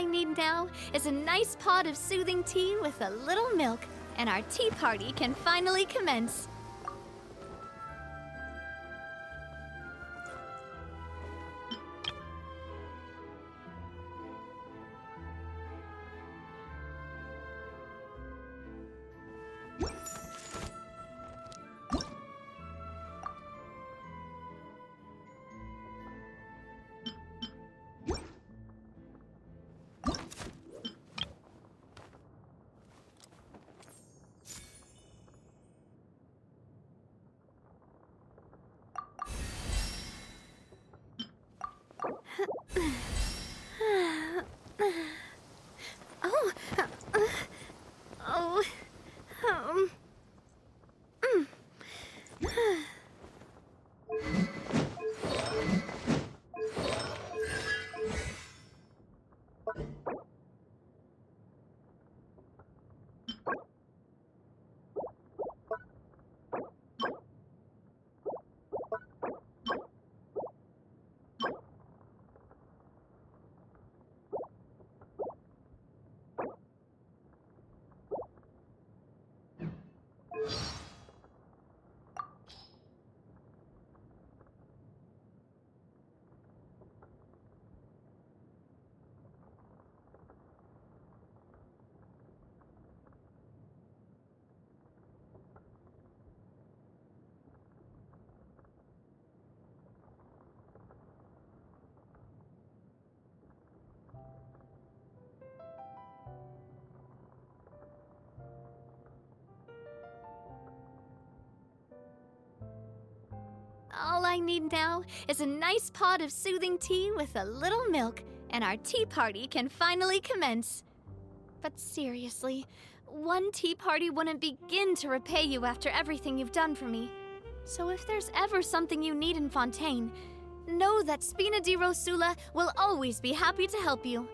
need now is a nice pot of soothing tea with a little milk, and our tea party can finally commence. Oh, oh, um, all I need now is a nice pot of soothing tea with a little milk, and our tea party can finally commence. But seriously, one tea party wouldn't begin to repay you after everything you've done for me. So if there's ever something you need in Fontaine, know that Spina di Rosula will always be happy to help you.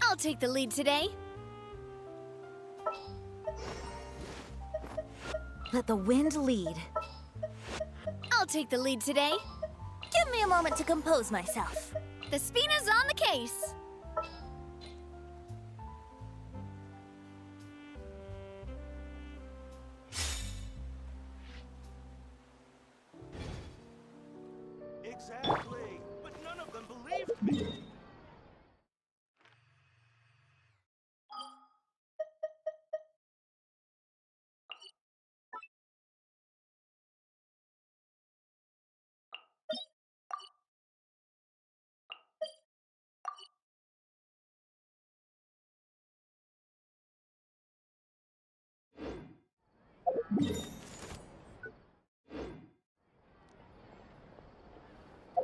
I'll take the lead today. Let the wind lead. I'll take the lead today. Give me a moment to compose myself. The Spina's on the case. Exactly, but none of them believed me.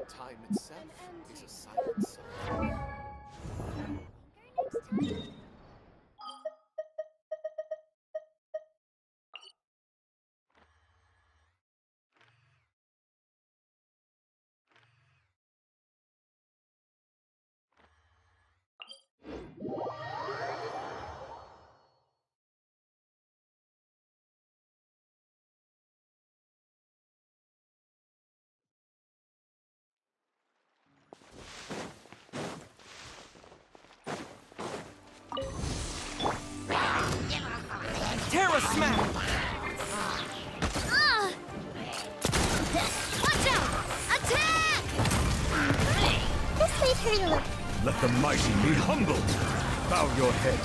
Time itself is a silent song. Terra Smack! Watch out! Attack! This made her look. Let the mighty be humbled. Bow your head.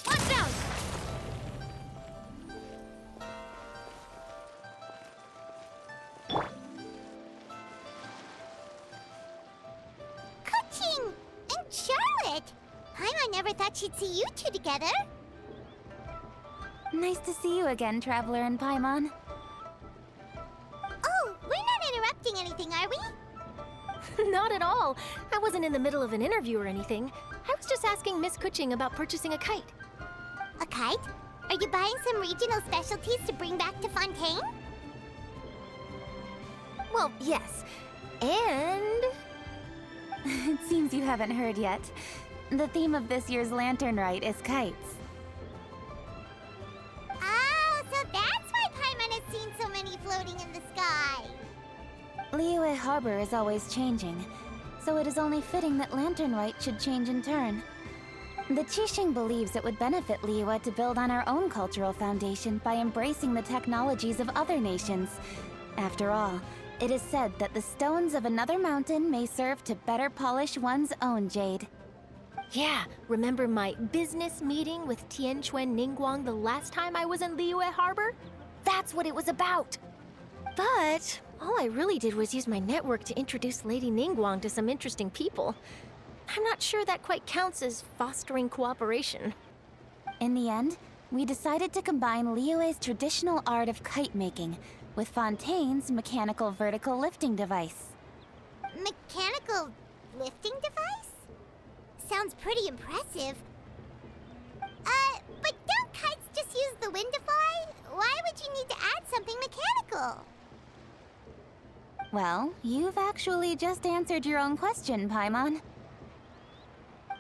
Watch out! Kuching and Charlotte! Paimon never thought she'd see you two together. Nice to see you again, Traveler and Paimon. Oh, we're not interrupting anything, are we? Not at all. I wasn't in the middle of an interview or anything. I was just asking Miss Kuching about purchasing a kite. A kite? Are you buying some regional specialties to bring back to Fontaine? Well, yes. And... It seems you haven't heard yet. The theme of this year's Lantern Rite is kites. Oh, so that's why Paimon has seen so many floating in the sky. Liyue Harbor is always changing, so it is only fitting that Lantern Rite should change in turn. The Qixing believes it would benefit Liyue to build on our own cultural foundation by embracing the technologies of other nations. After all, it is said that the stones of another mountain may serve to better polish one's own jade. yeah, remember my business meeting with Tianquan Ningguang the last time I was in Liyue Harbor? That's what it was about. But all I really did was use my network to introduce Lady Ningguang to some interesting people. I'm not sure that quite counts as fostering cooperation. In the end, we decided to combine Liyue's traditional art of kite making with Fontaine's mechanical vertical lifting device. Mechanical lifting device? Sounds pretty impressive. But don't kites just use the wind to fly? Why would you need to add something mechanical? Well, you've actually just answered your own question, Paimon.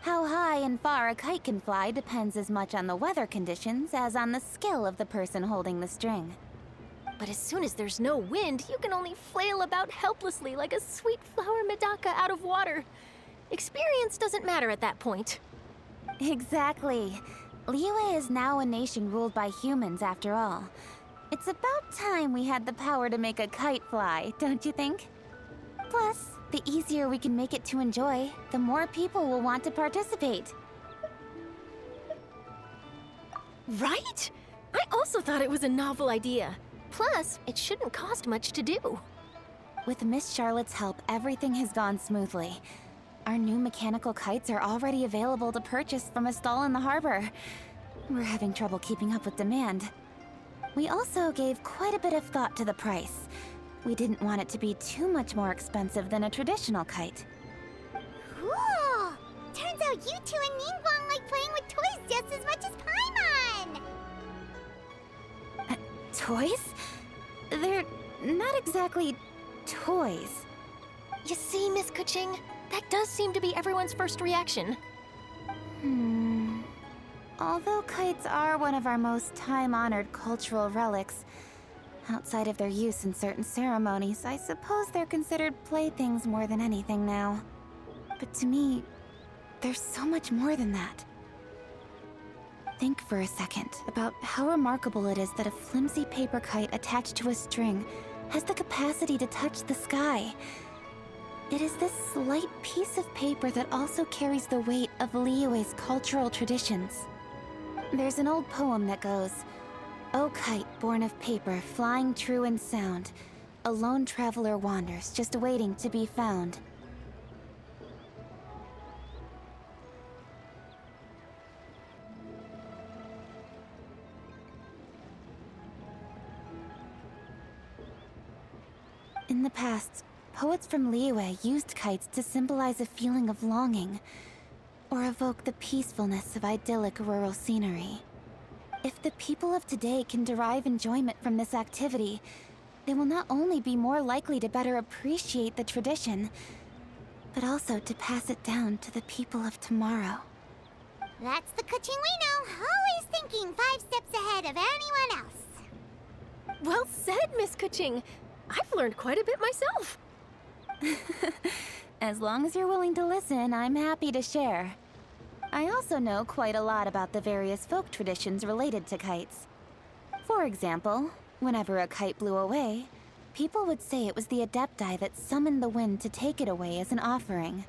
How high and far a kite can fly depends as much on the weather conditions as on the skill of the person holding the string. But as soon as there's no wind, you can only flail about helplessly like a sweet flower medaka out of water. Experience doesn't matter at that point. Exactly. Liyue is now a nation ruled by humans, after all. It's about time we had the power to make a kite fly, don't you think? Plus, the easier we can make it to enjoy, the more people will want to participate. Right? I also thought it was a novel idea. Plus, it shouldn't cost much to do. With Miss Charlotte's help, everything has gone smoothly. Our new mechanical kites are already available to purchase from a stall in the harbor. We're having trouble keeping up with demand. We also gave quite a bit of thought to the price. We didn't want it to be too much more expensive than a traditional kite. Cool! Turns out you two and Ningguang like playing with toys just as much as Paimon! Toys? They're not exactly toys. You see, Miss Kuching, that does seem to be everyone's first reaction. Although kites are one of our most time-honored cultural relics, outside of their use in certain ceremonies, I suppose they're considered playthings more than anything now. But to me, there's so much more than that. Think for a second about how remarkable it is that a flimsy paper kite attached to a string has the capacity to touch the sky. It is this slight piece of paper that also carries the weight of Liyue's cultural traditions. There's an old poem that goes, "O kite born of paper, flying true and sound, a lone traveler wanders, just waiting to be found." In the past, poets from Liyue used kites to symbolize a feeling of longing, or evoke the peacefulness of idyllic rural scenery. If the people of today can derive enjoyment from this activity, they will not only be more likely to better appreciate the tradition, but also to pass it down to the people of tomorrow. That's the Kuching we know, always thinking 5 steps ahead of anyone else. Well said, Miss Kuching. I've learned quite a bit myself. As long as you're willing to listen, I'm happy to share. I also know quite a lot about the various folk traditions related to kites. For example, whenever a kite blew away, people would say it was the Adepti that summoned the wind to take it away as an offering.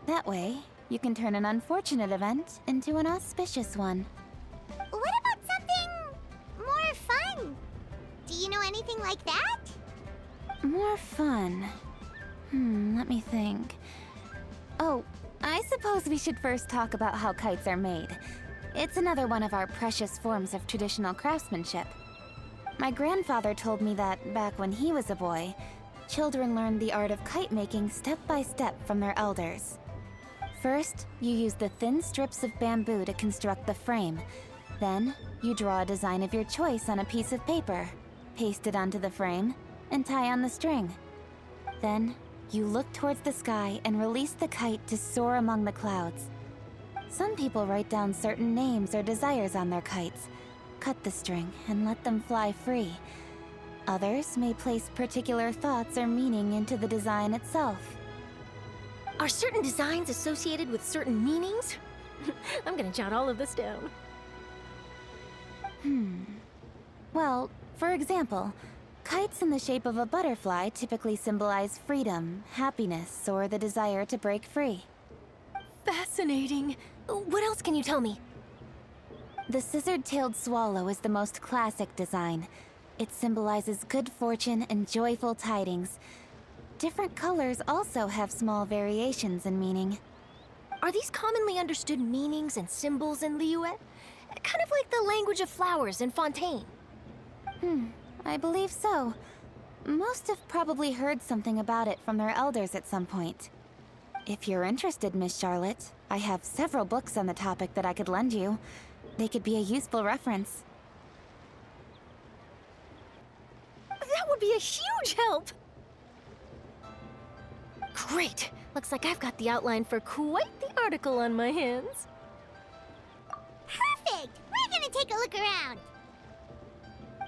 That way, you can turn an unfortunate event into an auspicious one. What about something more fun? Do you know anything like that? More fun. Let me think. Oh, I suppose we should first talk about how kites are made. It's another one of our precious forms of traditional craftsmanship. My grandfather told me that back when he was a boy, children learned the art of kite making step by step from their elders. First, you use the thin strips of bamboo to construct the frame. Then, you draw a design of your choice on a piece of paper, paste it onto the frame, and tie on the string. Then, you look towards the sky and release the kite to soar among the clouds. Some people write down certain names or desires on their kites, cut the string, and let them fly free. Others may place particular thoughts or meaning into the design itself. Are certain designs associated with certain meanings? I'm gonna jot all of this down. Well, for example, kites in the shape of a butterfly typically symbolize freedom, happiness, or the desire to break free. Fascinating. What else can you tell me? The scissor-tailed swallow is the most classic design. It symbolizes good fortune and joyful tidings. Different colors also have small variations in meaning. Are these commonly understood meanings and symbols in Liyue? Kind of like the language of flowers in Fontaine. I believe so. Most have probably heard something about it from their elders at some point. If you're interested, Miss Charlotte, I have several books on the topic that I could lend you. They could be a useful reference. That would be a huge help! Great! Looks like I've got the outline for quite the article on my hands. Perfect! We're gonna take a look around.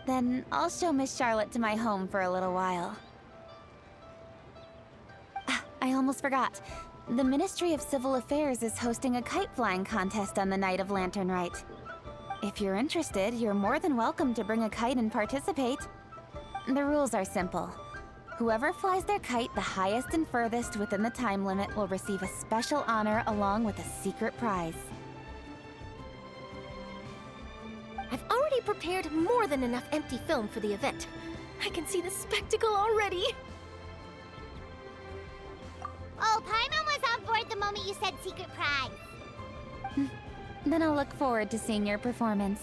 Then I'll show Miss Charlotte to my home for a little while. I almost forgot. The Ministry of Civil Affairs is hosting a kite flying contest on the night of Lantern Rite. If you're interested, you're more than welcome to bring a kite and participate. The rules are simple. Whoever flies their kite the highest and furthest within the time limit will receive a special honor along with a secret prize. I've already prepared more than enough empty film for the event. I can see the spectacle already. Oh, Paimon was on board the moment you said secret prize. Then I'll look forward to seeing your performance.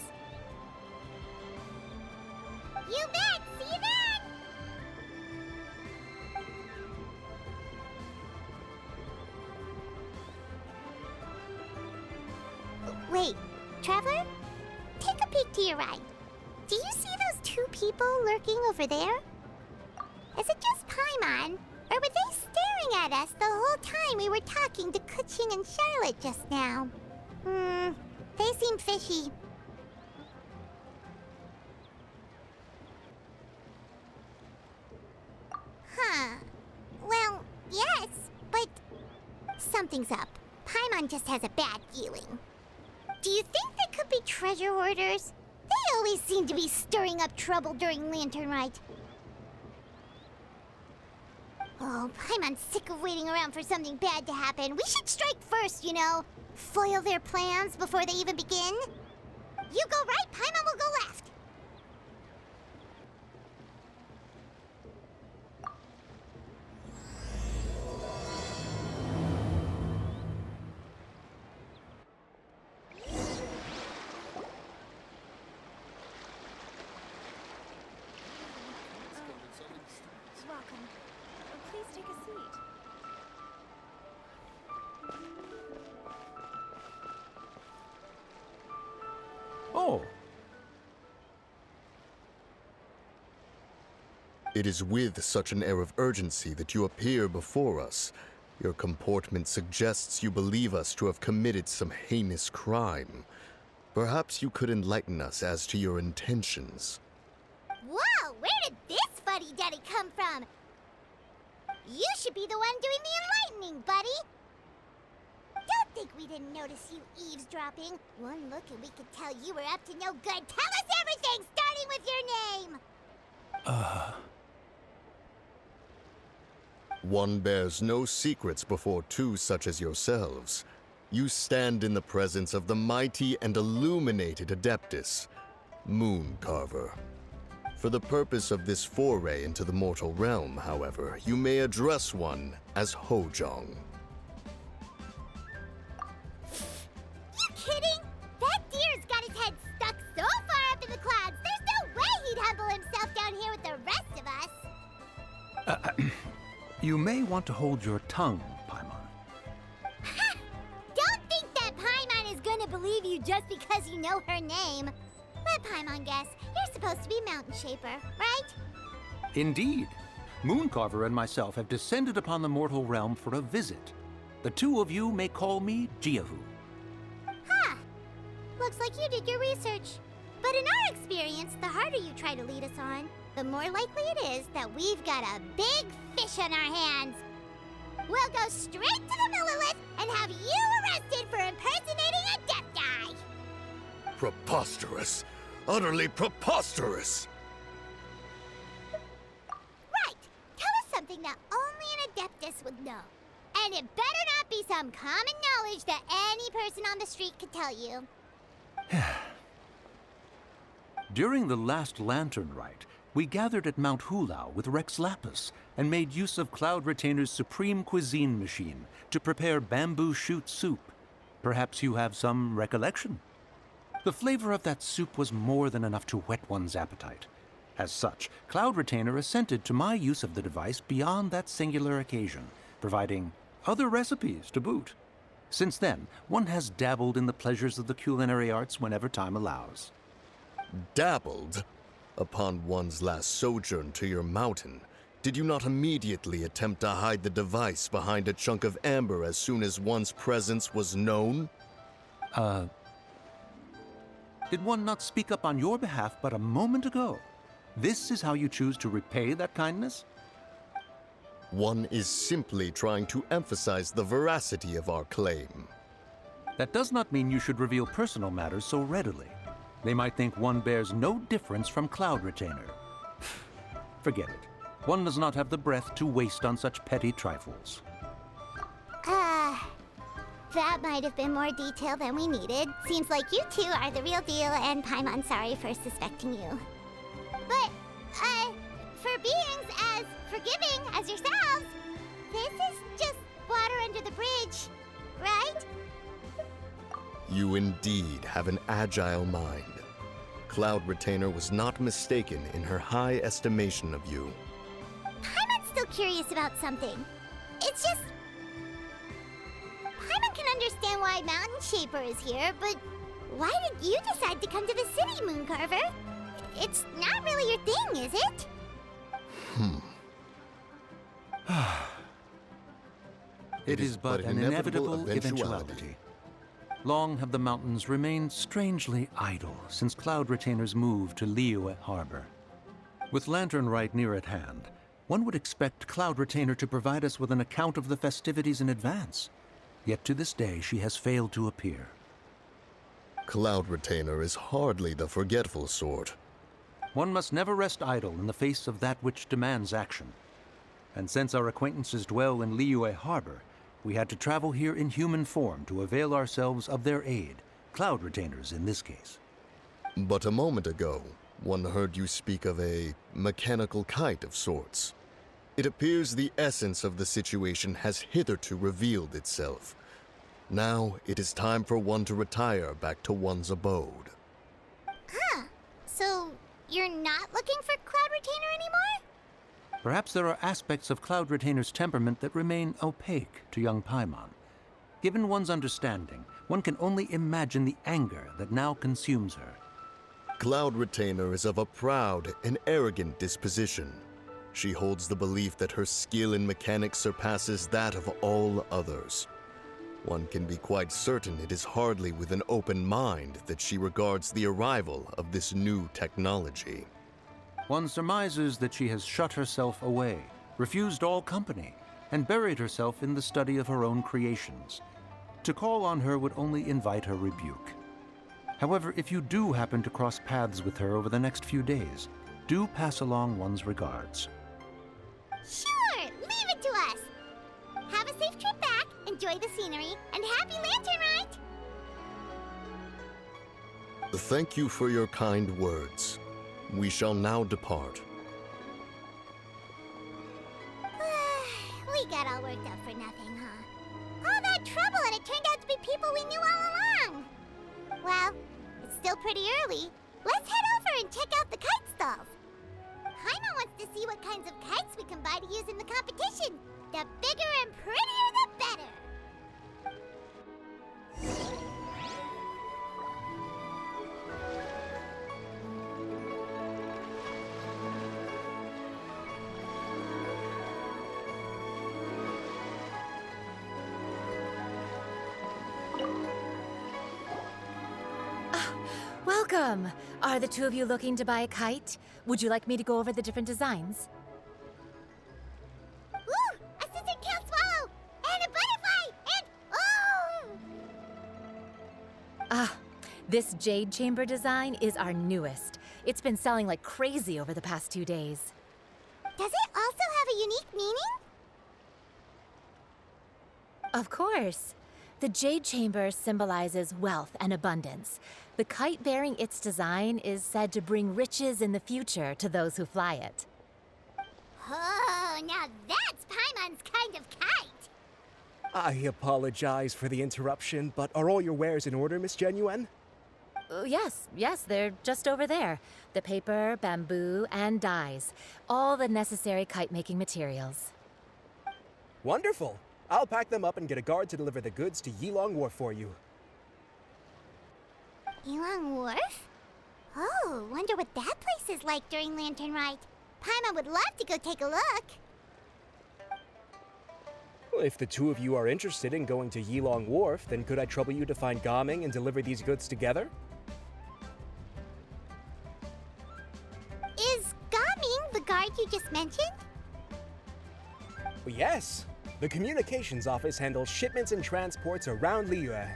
You bet! See you then! Wait, Traveler? Take a peek to your right. Do you see those two people lurking over there? Is it just Paimon? Or were they staring at us the whole time we were talking to Kuching and Charlotte just now? They seem fishy. Huh. Well, yes, but something's up. Paimon just has a bad feeling. Do you think they could be treasure hoarders? They always seem to be stirring up trouble during Lantern Rite. Oh, Paimon's sick of waiting around for something bad to happen. We should strike first, you know. Foil their plans before they even begin. You go right, Paimon will go left. Welcome. Please take a seat. Oh. It is with such an air of urgency that you appear before us. Your comportment suggests you believe us to have committed some heinous crime. Perhaps you could enlighten us as to your intentions. Whoa, where did this fuddy-duddy come from? You should be the one doing the enlightening, buddy. Don't think we didn't notice you eavesdropping. One look and we could tell you were up to no good. Tell us everything, starting with your name. One bears no secrets before two such as yourselves. You stand in the presence of the mighty and illuminated Adeptus, Moon Carver. For the purpose of this foray into the mortal realm, however, you may address one as Hojong. You kidding? That deer's got his head stuck so far up in the clouds, there's no way he'd humble himself down here with the rest of us. You may want to hold your tongue, Paimon. Ha! Don't think that Paimon is gonna believe you just because you know her name. Let Paimon guess. You're supposed to be Mountain Shaper, right? Indeed. Mooncarver and myself have descended upon the mortal realm for a visit. The two of you may call me Jiahu. Huh. Looks like you did your research. But in our experience, the harder you try to lead us on, the more likely it is that we've got a big fish on our hands. We'll go straight to the Millilith and have you arrested for impersonating a death guy. Preposterous! Utterly preposterous! Right. Tell us something that only an Adeptus would know. And it better not be some common knowledge that any person on the street could tell you. During the last Lantern Rite, we gathered at Mount Hulao with Rex Lapis and made use of Cloud Retainer's supreme cuisine machine to prepare bamboo shoot soup. Perhaps you have some recollection? The flavor of that soup was more than enough to whet one's appetite. As such, Cloud Retainer assented to my use of the device beyond that singular occasion, providing other recipes to boot. Since then, one has dabbled in the pleasures of the culinary arts whenever time allows. Dabbled? Upon one's last sojourn to your mountain, did you not immediately attempt to hide the device behind a chunk of amber as soon as one's presence was known? Did one not speak up on your behalf but a moment ago? This is how you choose to repay that kindness? One is simply trying to emphasize the veracity of our claim. That does not mean you should reveal personal matters so readily. They might think one bears no difference from Cloud Retainer. Forget it. One does not have the breath to waste on such petty trifles. That might have been more detail than we needed. Seems like you two are the real deal, and Paimon sorry for suspecting you. But, for beings as forgiving as yourselves, this is just water under the bridge, right? You indeed have an agile mind. Cloud Retainer was not mistaken in her high estimation of you. Paimon's still curious about something. It's just... Paimon can understand why Mountain Shaper is here, but why did you decide to come to the city, Mooncarver? It's not really your thing, is it? It is but an inevitable eventuality. Long have the mountains remained strangely idle since Cloud Retainer's move to Liyue Harbor. With Lantern Rite near at hand, one would expect Cloud Retainer to provide us with an account of the festivities in advance. Yet to this day, she has failed to appear. Cloud Retainer is hardly the forgetful sort. One must never rest idle in the face of that which demands action. And since our acquaintances dwell in Liyue Harbor, we had to travel here in human form to avail ourselves of their aid, Cloud Retainers in this case. But a moment ago, one heard you speak of a mechanical kite of sorts. It appears the essence of the situation has hitherto revealed itself. Now it is time for one to retire back to one's abode. Huh. So, you're not looking for Cloud Retainer anymore? Perhaps there are aspects of Cloud Retainer's temperament that remain opaque to young Paimon. Given one's understanding, one can only imagine the anger that now consumes her. Cloud Retainer is of a proud and arrogant disposition. She holds the belief that her skill in mechanics surpasses that of all others. One can be quite certain it is hardly with an open mind that she regards the arrival of this new technology. One surmises that she has shut herself away, refused all company, and buried herself in the study of her own creations. To call on her would only invite her rebuke. However, if you do happen to cross paths with her over the next few days, do pass along one's regards. Sure, leave it to us. Have a safe trip back, and enjoy the scenery, and happy lantern ride! Thank you for your kind words. We shall now depart. We got all worked up for nothing, huh? All that trouble and it turned out to be people we knew all along! Well, it's still pretty early. Let's head over and check out the kite stalls. Paimon wants to see what kinds of kites we can buy to use in the competition. The bigger and prettier, the better. Welcome! Are the two of you looking to buy a kite? Would you like me to go over the different designs? Ooh! A scissor-tailed swallow! And a butterfly! And... oh! This jade chamber design is our newest. It's been selling like crazy over the past 2 days. Does it also have a unique meaning? Of course. The jade chamber symbolizes wealth and abundance. The kite bearing its design is said to bring riches in the future to those who fly it. Oh, now that's Paimon's kind of kite! I apologize for the interruption, but are all your wares in order, Miss Genuine? Yes, they're just over there. The paper, bamboo, and dyes. All the necessary kite-making materials. Wonderful. I'll pack them up and get a guard to deliver the goods to Yilong Wharf for you. Yilong Wharf? Oh, wonder what that place is like during Lantern Rite. Paimon would love to go take a look. Well, if the two of you are interested in going to Yilong Wharf, then could I trouble you to find Gaming and deliver these goods together? Is Gaming the guard you just mentioned? Well, yes. The communications office handles shipments and transports around Liyue.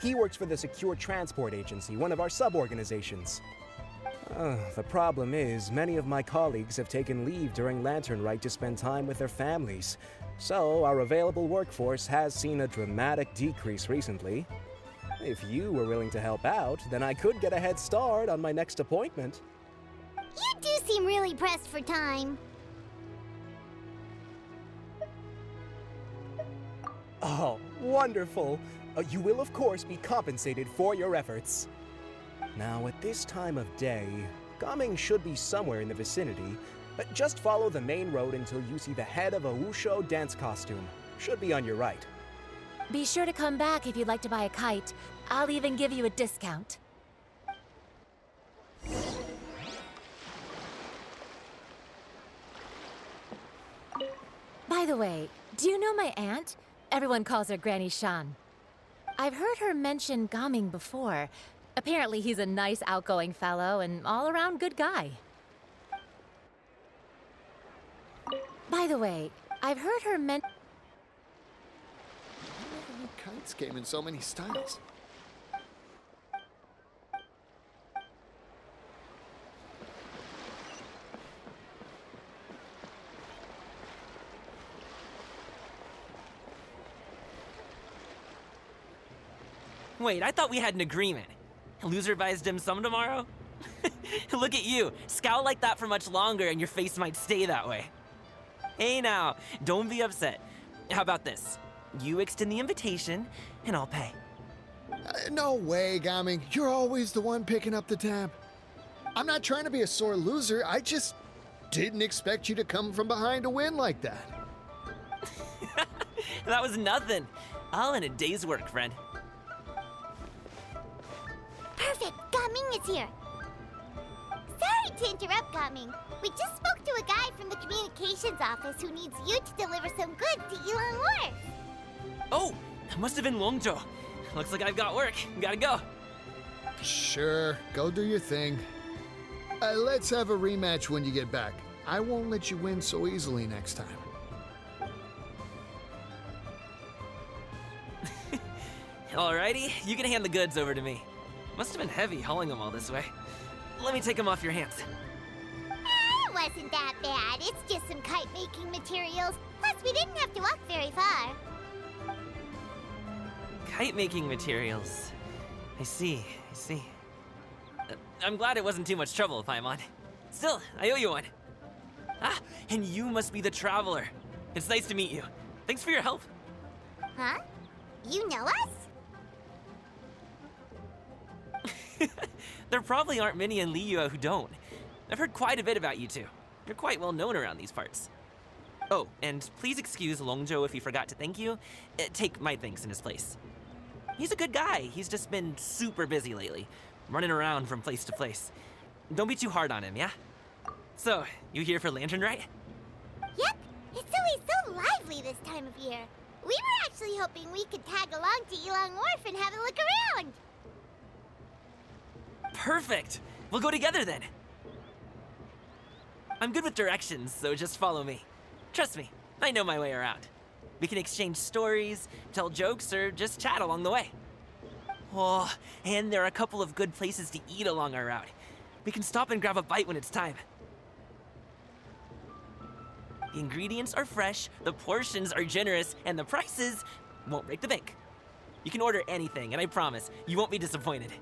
He works for the Secure Transport Agency, one of our sub-organizations. The problem is, many of my colleagues have taken leave during Lantern Rite to spend time with their families. So, our available workforce has seen a dramatic decrease recently. If you were willing to help out, then I could get a head start on my next appointment. You do seem really pressed for time. Oh, wonderful! You will, of course, be compensated for your efforts. Now, at this time of day, Gaming should be somewhere in the vicinity, but just follow the main road until you see the head of a Wushu dance costume. Should be on your right. Be sure to come back if you'd like to buy a kite. I'll even give you a discount. By the way, do you know my aunt? Everyone calls her Granny Shan. I've heard her mention Gaming before. Apparently he's a nice, outgoing fellow and all-around good guy. By the way, I've heard her mention... I never knew kites came in so many styles. Wait, I thought we had an agreement. Loser buys dim sum tomorrow? Look at you. Scowl like that for much longer and your face might stay that way. Hey now, don't be upset. How about this? You extend the invitation, and I'll pay. No way, Gaming. You're always the one picking up the tab. I'm not trying to be a sore loser. I just didn't expect you to come from behind to win like that. That was nothing. All in a day's work, friend. Perfect! Gaming is here! Sorry to interrupt, Gaming. We just spoke to a guy from the communications office who needs you to deliver some goods to Yilong Wharf. Oh, that must have been Longzhou. Looks like I've got work. Gotta go. Sure, go do your thing. Let's have a rematch when you get back. I won't let you win so easily next time. Alrighty, you can hand the goods over to me. Must have been heavy hauling them all this way. Let me take them off your hands. It wasn't that bad. It's just some kite-making materials. Plus, we didn't have to walk very far. kite making materials. I see. I'm glad it wasn't too much trouble, Paimon. Still, I owe you one. Ah, and you must be the traveler. It's nice to meet you. Thanks for your help. Huh? You know us? There probably aren't many in Liyue who don't. I've heard quite a bit about you two. You're quite well known around these parts. Oh, and please excuse Longzhou if he forgot to thank you. Take my thanks in his place. He's a good guy. He's just been super busy lately, running around from place to place. Don't be too hard on him, yeah? So, you here for Lantern Rite? Yep. It's always so lively this time of year. We were actually hoping we could tag along to Yilong Wharf and have a look around. Perfect! We'll go together then. I'm good with directions, so just follow me. Trust me, I know my way around. We can exchange stories, tell jokes, or just chat along the way. Oh, and there are a couple of good places to eat along our route. We can stop and grab a bite when it's time. The ingredients are fresh, the portions are generous, and the prices won't break the bank. You can order anything, and I promise, you won't be disappointed.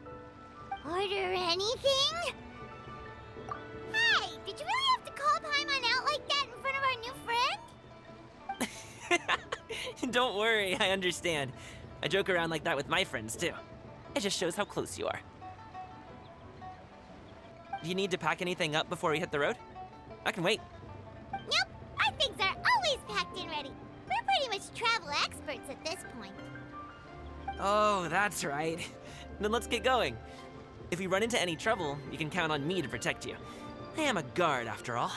Order anything? Hey, did you really have to call Paimon out like that in front of our new friend? Don't worry, I understand. I joke around like that with my friends, too. It just shows how close you are. Do you need to pack anything up before we hit the road? I can wait. Nope, our things are always packed and ready. We're pretty much travel experts at this point. Oh, that's right. Then let's get going. If we run into any trouble, you can count on me to protect you. I am a guard, after all.